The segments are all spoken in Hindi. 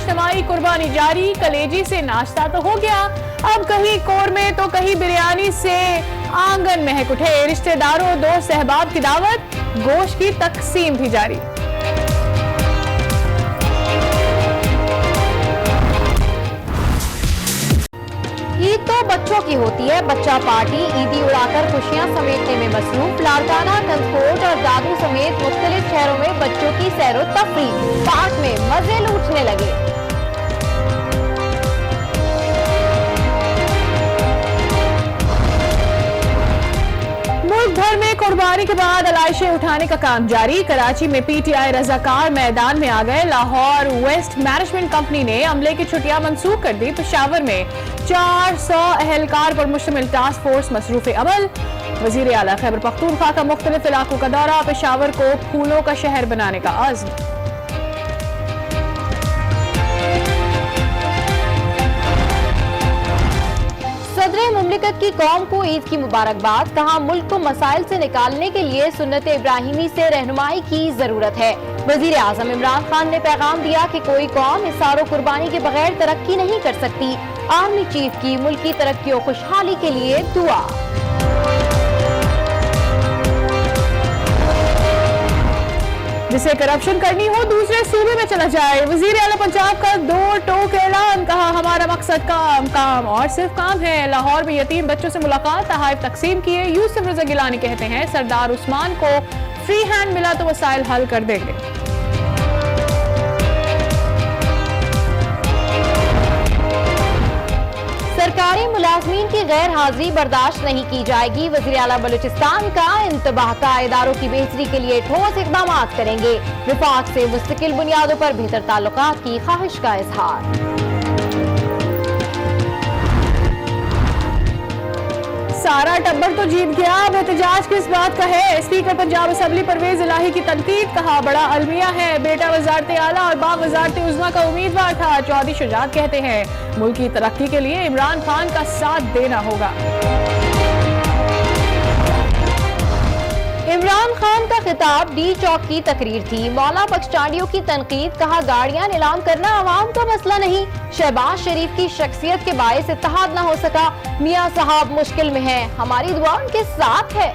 इज्तिमाई कुर्बानी जारी। कलेजी से नाश्ता तो हो गया, अब कहीं कोरमे तो कहीं बिरयानी से आंगन महक उठे। रिश्तेदारों दोस्त अहबाब की दावत, गोश्त की तकसीम भी जारी। ईद तो बच्चों की होती है, बच्चा पार्टी ईदी उड़ाकर खुशियां समेटने में मसरूफ। लाड़काना, कंसकोट और दादू समेत मुख्तलिफ शहरों में बच्चों की सैरो तफरीह, पार्क में मजे लूटने लगे। मुल्क भर में कुर्बानी के बाद अलाइशें उठाने का काम जारी। कराची में पीटीआई रजाकार मैदान में आ गए। लाहौर वेस्ट मैनेजमेंट कंपनी ने अमले की छुट्टियां मंसूख कर दी। पेशावर में 400 अहलकार पर मुश्तमिल टास्क फोर्स मसरूफ अमल। वजीर आला खैबर पख्तूनख्वा का मुख्तलिफ इलाकों का दौरा। पेशावर को फूलों का शहर बनाने का आज़्म। सदर मुमलिकत की कौम को ईद की मुबारकबाद। कहा, मुल्क को मसाइल से निकालने के लिए सुन्नत इब्राहिमी से रहनुमाई की जरूरत है। वजीर आजम इमरान खान ने पैगाम दिया कि कोई कौम इसारो कुर्बानी के बगैर तरक्की नहीं कर सकती। आर्मी चीफ की मुल्क की तरक्की और खुशहाली के लिए दुआ। जिसे करप्शन करनी हो दूसरे सूबे में चला जाए। वजीर आला पंजाब का 2 टोक ऐलान। कहा, हमारा मकसद काम काम और सिर्फ काम है। लाहौर में यतीम बच्चों से मुलाकात, तहाइफ तकसीम किए। यूसुफ रजा गिलानी कहते हैं, सरदार उस्मान को फ्री हैंड मिला तो वसाइल हल कर देंगे। सरकारी मुलाजमीन की गैर हाजिरी बर्दाश्त नहीं की जाएगी। वज़ीर आला बलूचिस्तान का इंतबाह इदारों की बेहतरी के लिए ठोस इक़दाम करेंगे। विफाक से मुस्तकिल बुनियादों पर बेहतर ताल्लुकात की ख्वाहिश का इजहार। सारा टब्बर तो जीत गया, अब एहतजाज किस बात का है। स्पीकर पंजाब असेंबली परवेज इलाही की तनकीद। कहा, बड़ा अलमिया है, बेटा वजारत आला और बाप वजारत उज़्मा का उम्मीदवार था। चौधरी शुजात कहते हैं, मुल्क की तरक्की के लिए इमरान खान का साथ देना होगा। इमरान खान का खिताब डी चौक की तकरीर थी। मौला बख्शटांडियों की तनकीद। कहा, गाड़ियां नीलाम करना अवाम का मसला नहीं। शहबाज शरीफ की शख्सियत के बायस इत्तेहाद न हो सका। मियां साहब मुश्किल में हैं, हमारी दुआ उनके साथ है।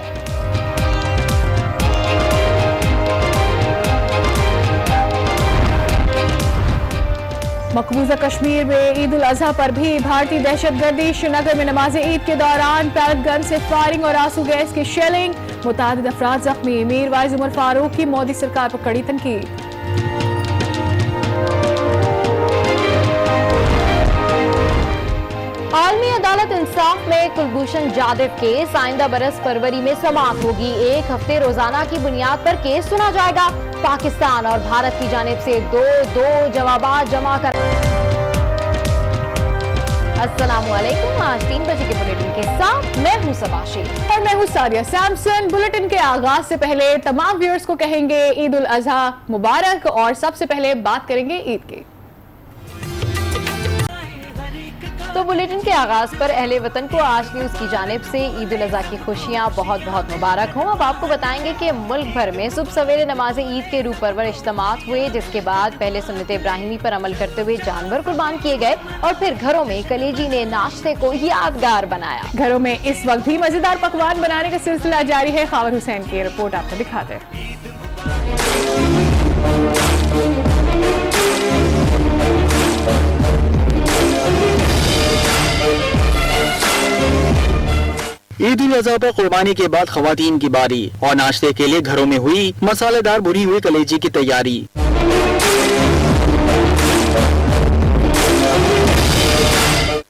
मकबूजा कश्मीर में ईद उल अजहा पर भी भारतीय दहशतगर्दी। श्रीनगर में नमाज ईद के दौरान पैलेट गन से फायरिंग और आंसू गैस की शेलिंग। मुतादिद अफराद जख्मी। मीर वाइज उमर फारूक की मोदी सरकार पर कड़ी तनकीद। आलमी अदालत इंसाफ में कुलभूषण जाधव केस आइंदा बरस फरवरी में समाअत होगी। 1 हफ्ते रोजाना की बुनियाद पर केस सुना जाएगा। पाकिस्तान और भारत की जानिब से दो जवाबात जमा कर। अस्सलामुअलैकुम। आज 3 बजे के बुलेटिन के साथ मैं हूं सबाशी और मैं हूं सारिया सैमसन। बुलेटिन के आगाज से पहले तमाम व्यूअर्स को कहेंगे ईद उल अजहा मुबारक और सबसे पहले बात करेंगे ईद की। तो बुलेटिन के आगाज पर अहले वतन को आज न्यूज की जानिब से ईद उल अजहा की खुशियां बहुत बहुत मुबारक हों। अब आपको बताएंगे कि मुल्क भर में सुबह सवेरे नमाज ईद के रूह परवर इज्तिमात हुए, जिसके बाद पहले सुन्नत इब्राहिमी पर अमल करते हुए जानवर कुर्बान किए गए और फिर घरों में कलेजी ने नाश्ते को यादगार बनाया। घरों में इस वक्त भी मजेदार पकवान बनाने का सिलसिला जारी है। खावर हुसैन की रिपोर्ट आपको दिखाते हैं। ईद उल अजहा पर कुर्बानी के बाद खवातीन की बारी और नाश्ते के लिए घरों में हुई मसालेदार भुनी हुई कलेजी की तैयारी।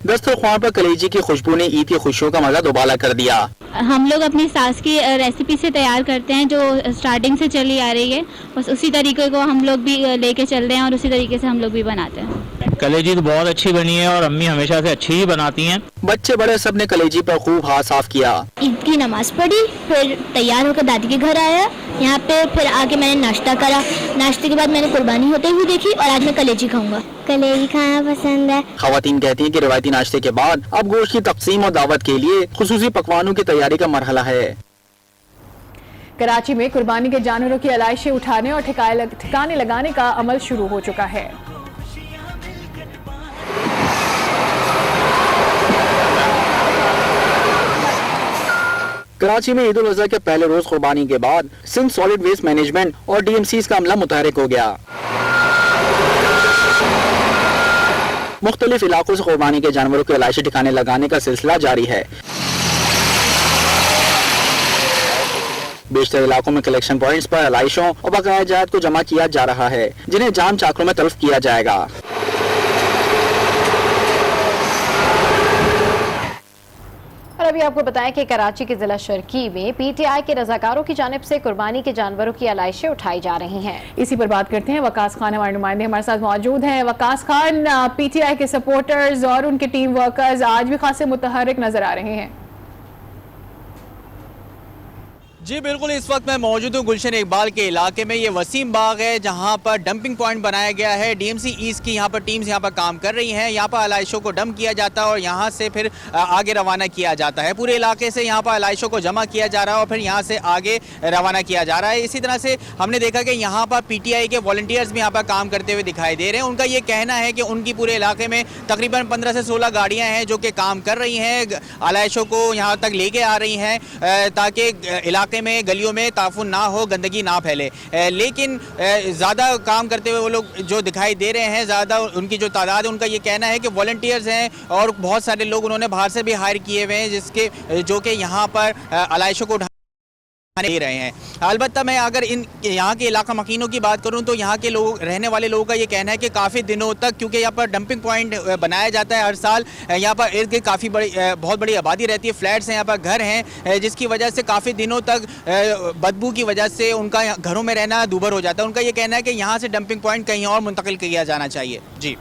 दस्तरख्वान पर कलेजी की खुशबू ने ईद की खुशियों का मजा दोबाला कर दिया। हम लोग अपनी सास की रेसिपी से तैयार करते हैं जो स्टार्टिंग से चली आ रही है, बस उसी तरीके को हम लोग भी लेके चल रहे हैं और उसी तरीके से हम लोग भी बनाते हैं। कलेजी तो बहुत अच्छी बनी है और अम्मी हमेशा से अच्छी ही बनाती हैं। बच्चे बड़े सब ने कलेजी पर खूब हाथ साफ किया। ईद की नमाज पढ़ी, फिर तैयार होकर दादी के घर आया यहाँ पे, फिर आके मैंने नाश्ता करा। नाश्ते के बाद मैंने कुर्बानी होते हुए देखी और आज मैं कलेजी खाऊंगा। कलेजी खाना पसंद है। खवातीन कहती हैं कि रिवायती नाश्ते के बाद अब गोश्त की तकसीम और दावत के लिए खुसूसी पकवानों की तैयारी का मरहला है। कराची में कुर्बानी के जानवरों की अलाइशें उठाने और ठिकाने लगाने का अमल शुरू हो चुका है। कराची में ईद उल अजहा के पहले रोज कुर्बानी के बाद सिंध सॉलिड वेस्ट मैनेजमेंट और DMCs का अमला मुतहरिक हो गया। मुख्तलिफ इलाकों से कुर्बानी के जानवरों के अलाइशी ठिकाने लगाने का सिलसिला जारी है। बेशतर इलाकों में कलेक्शन पॉइंट्स पर अलाइशों और बकाया जात को जमा किया जा रहा है, जिन्हें जाम चाकरों में तल्फ किया जाएगा। और अभी आपको बताएं कि कराची के जिला शर्की में PTI के रजाकारों की जानिब से कुर्बानी के जानवरों की अलाइशें उठाई जा रही हैं। इसी पर बात करते हैं। वकास खान हमारे नुमाइंदे हमारे साथ मौजूद हैं। वकास खान, PTI के सपोर्टर्स और उनके टीम वर्कर्स आज भी खासे मुतहरिक नजर आ रहे हैं। जी बिल्कुल, इस वक्त मैं मौजूद हूँ गुलशन इकबाल के इलाके में। ये वसीम बाग है जहाँ पर डंपिंग पॉइंट बनाया गया है। DMC ईस्ट की यहाँ पर टीम्स यहाँ पर काम कर रही हैं। यहाँ पर अलाइशों को डंप किया जाता है और यहाँ से फिर आगे रवाना किया जाता है। पूरे इलाके से यहाँ पर अलाइशों को जमा किया जा रहा है और फिर यहाँ से आगे रवाना किया जा रहा है। इसी तरह से हमने देखा कि यहाँ पर PTI के वॉलंटियर्स भी यहाँ पर काम करते हुए दिखाई दे रहे हैं। उनका ये कहना है कि उनकी पूरे इलाके में तकरीबन 15 से 16 गाड़ियाँ हैं जो कि काम कर रही हैं, अलाइशों को यहाँ तक लेके आ रही हैं ताकि इलाके में गलियों में ताफुन ना हो, गंदगी ना फैले। लेकिन ज़्यादा काम करते हुए वो लोग जो दिखाई दे रहे हैं, ज़्यादा उनकी जो तादाद है, उनका ये कहना है कि वॉलंटियर्स हैं और बहुत सारे लोग उन्होंने बाहर से भी हायर किए हुए हैं जिसके जो कि यहाँ पर अलाइशों को दे रहे हैं। अलबत्ता मैं अगर यहाँ के इलाका मकीनों की बात करूँ तो यहाँ के लोग, रहने वाले लोगों का ये कहना है कि काफ़ी दिनों तक, क्योंकि यहाँ पर डंपिंग पॉइंट बनाया जाता है हर साल, यहाँ पर इर्द गिर्द काफ़ी बहुत बड़ी आबादी रहती है, फ्लैट्स हैं, यहाँ पर घर हैं, जिसकी वजह से काफ़ी दिनों तक बदबू की वजह से उनका घरों में रहना दूभर हो जाता है। उनका ये कहना है कि यहाँ से डंपिंग पॉइंट कहीं और मुंतकिल किया जाना चाहिए। जी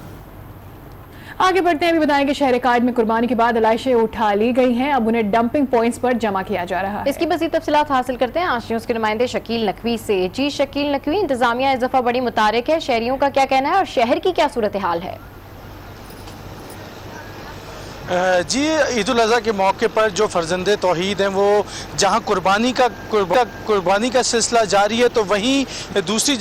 आगे बढ़ते हैं। अभी बताएं कि शहर कायद में कुर्बानी के बाद अलाइशें उठा ली गई हैं, अब उन्हें डंपिंग पॉइंट्स पर जमा किया जा रहा है। इसकी मज़ीद तफसीलात हासिल करते हैं आज न्यूज़ के नुमाइंदे शकील नकवी से। जी शकील नकवी, इंतजामिया इस दफा बड़ी मुतारिक है, शहरियों का क्या कहना है और शहर की क्या सूरत हाल है? जी, ईद उल अज़हा के मौके पर जो फर्जंदे तौहीद हैं वो जहाँ कुर्बानी का सिलसिला जारी है, तो वहीं दूसरी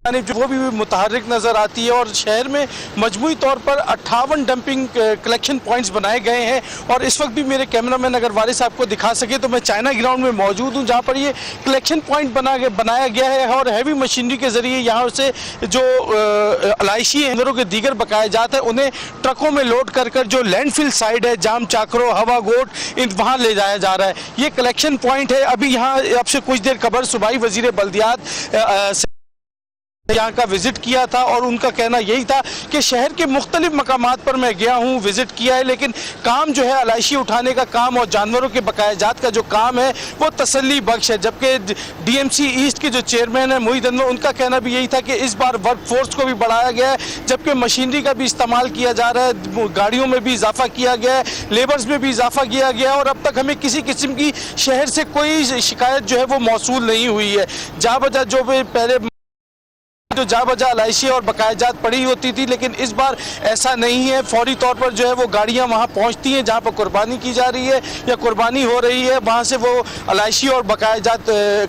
जो वो भी मुतहरिक नज़र आती है। और शहर में मजमूई तौर पर 58 डंपिंग कलेक्शन पॉइंट्स बनाए गए हैं। और इस वक्त भी मेरे कैमरामैन अगर वारिस साहब को दिखा सके तो मैं चाइना ग्राउंड में मौजूद हूँ, जहाँ पर ये कलेक्शन पॉइंट बनाया गया है और हैवी मशीनरी के ज़रिए यहाँ से जो अलाइशी जानवरों के दीगर बकाया जात है उन्हें ट्रकों में लोड कर जो लैंडफिल साइड है, जाम चाकरो, हवा गोट, वहाँ ले जाया जा रहा है। ये कलेक्शन पॉइंट है। अभी यहाँ अब से कुछ देर कबल सूबाई वज़ीर बल्दियात यहाँ का विजिट किया था और उनका कहना यही था कि शहर के मुख्तलिफ मकामात पर मैं गया हूँ, विजिट किया है, लेकिन काम जो है अलाइशी उठाने का काम और जानवरों के बकाया जात का जो काम है वो तसल्ली बख्श है। जबकि DMC ईस्ट के जो चेयरमैन है मोहित अनवर, उनका कहना भी यही था कि इस बार वर्क फोर्स को भी बढ़ाया गया है, जबकि मशीनरी का भी इस्तेमाल किया जा रहा है, गाड़ियों में भी इजाफा किया गया है, लेबर्स में भी इजाफा किया गया है और अब तक हमें किसी किस्म की शहर से कोई शिकायत जो है वो मौसूल नहीं हुई है। जा बजा जो पहले जो जा बजा अलाइशी और बकायाजात पड़ी होती थी, लेकिन इस बार ऐसा नहीं है। फौरी तौर पर जो है वो गाड़ियां वहां पहुंचती हैं जहां पर कुर्बानी की जा रही है या कुर्बानी हो रही है, वहां से वो अलाइशी और बकायाजात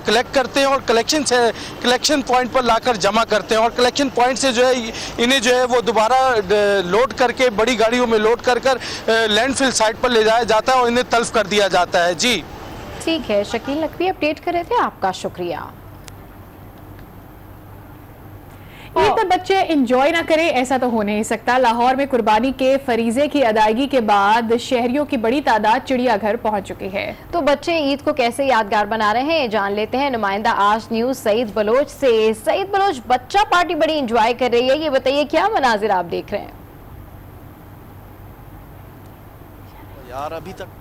कलेक्ट करते हैं और कलेक्शन पॉइंट पर लाकर जमा करते हैं और कलेक्शन पॉइंट से जो है इन्हें जो है वो दोबारा लोड करके बड़ी गाड़ियों में लोड कर लैंडफिल साइट पर ले जाया जाता है और इन्हें तल्फ कर दिया जाता है। जी ठीक है, शकील नकवी अपडेट कर रहे थे, आपका शुक्रिया। ईद पर बच्चे एंजॉय ना करें, ऐसा तो हो नहीं सकता। लाहौर में कुर्बानी के फरीजे की अदायगी के बाद शहरियों की बड़ी तादाद चिड़ियाघर पहुंच चुकी है। तो बच्चे ईद को कैसे यादगार बना रहे हैं, जान लेते हैं नुमाइंदा आज न्यूज़ सईद बलोच से। सईद बलोच, बच्चा पार्टी बड़ी एंजॉय कर रही है, ये बताइए क्या मनाजिर आप देख रहे हैं? यार अभी तक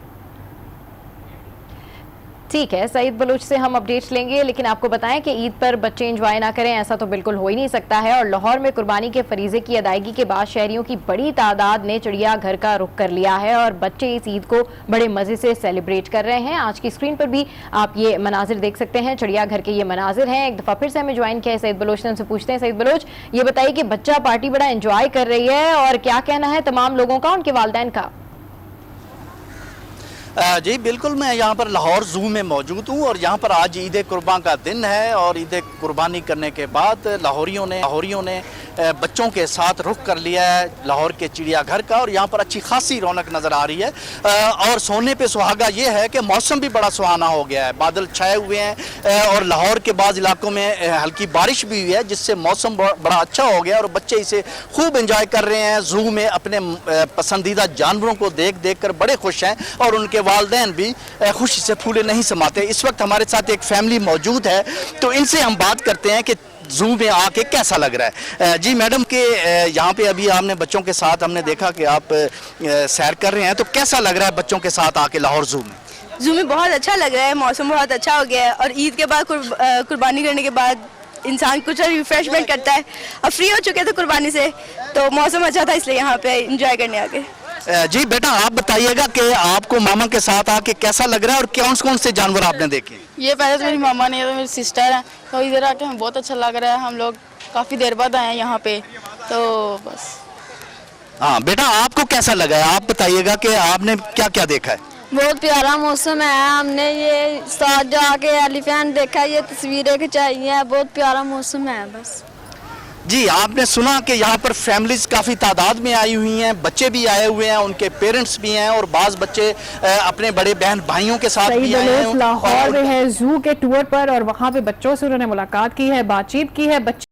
ठीक है, सईद बलूच से हम अपडेट्स लेंगे, लेकिन आपको बताएं कि ईद पर बच्चे एंजॉय ना करें ऐसा तो बिल्कुल हो ही नहीं सकता है। और लाहौर में कुर्बानी के फरीजे की अदायगी के बाद शहरियों की बड़ी तादाद ने चिड़ियाघर का रुख कर लिया है और बच्चे इस ईद को बड़े मजे से सेलिब्रेट कर रहे हैं। आज की स्क्रीन पर भी आप ये मनाजिर देख सकते हैं, चिड़ियाघर के ये मनाजिर हैं। एक दफ़ा फिर से हमें ज्वाइन किया है सईद बलोच ने, उनसे पूछते हैं सईद बलोच ये बताइए कि बच्चा पार्टी बड़ा एंजॉय कर रही है और क्या कहना है तमाम लोगों का, उनके वालिदैन का? जी बिल्कुल, मैं यहाँ पर लाहौर ज़ू में मौजूद हूँ और यहाँ पर आज ईद कुर्बान का दिन है और ईद कुर्बानी करने के बाद लाहौरियों ने बच्चों के साथ रुख कर लिया है लाहौर के चिड़ियाघर का और यहाँ पर अच्छी खासी रौनक नज़र आ रही है और सोने पे सुहागा ये है कि मौसम भी बड़ा सुहाना हो गया है, बादल छाए हुए हैं और लाहौर के बाज़ इलाकों में हल्की बारिश भी हुई है जिससे मौसम बड़ा अच्छा हो गया और बच्चे इसे खूब एंजॉय कर रहे हैं। ज़ू में अपने पसंदीदा जानवरों को देख देख कर बड़े खुश हैं और उनके वालिदैन भी खुशी से फूले नहीं समाते। इस वक्त हमारे साथ एक फैमिली मौजूद है तो इनसे हम बात करते हैं कि ज़ू में आके कैसा लग रहा है। जी मैडम के यहाँ पे अभी आपने बच्चों के साथ हमने देखा कि आप सैर कर रहे हैं तो कैसा लग रहा है बच्चों के साथ आके लाहौर ज़ू में? ज़ू में बहुत अच्छा लग रहा है, मौसम बहुत अच्छा हो गया है और ईद के बाद कुर्बानी करने के बाद इंसान कुछ रिफ्रेशमेंट करता है। अब फ्री हो चुके थे कुर्बानी से तो मौसम अच्छा था इसलिए यहाँ पे एंजॉय करने आ गए। जी बेटा आप बताइएगा कि आपको मामा के साथ आके कैसा लग रहा है और कौन से जानवर आपने देखे? ये पहले तो मेरी मामा नहीं है तो मेरी सिस्टर है तो इधर आके हमें बहुत अच्छा लग रहा है। हम लोग काफ़ी देर बाद आए हैं यहाँ पे तो बस। हाँ बेटा आपको कैसा लगा है, आप बताइएगा कि आपने क्या क्या देखा है? बहुत प्यारा मौसम है, हमने ये साथ जाके एलिफेंट देखा, ये तस्वीरें खिंचाई हैं, बहुत प्यारा मौसम है बस। जी आपने सुना कि यहाँ पर फैमिलीज काफ़ी तादाद में आई हुई हैं, बच्चे भी आए हुए हैं, उनके पेरेंट्स भी हैं और बाज़ बच्चे अपने बड़े बहन भाइयों के साथ भी आए हैं। लाहौर में है ज़ू के टूर पर और वहाँ पे बच्चों से उन्होंने मुलाकात की है, बातचीत की है। बच्चे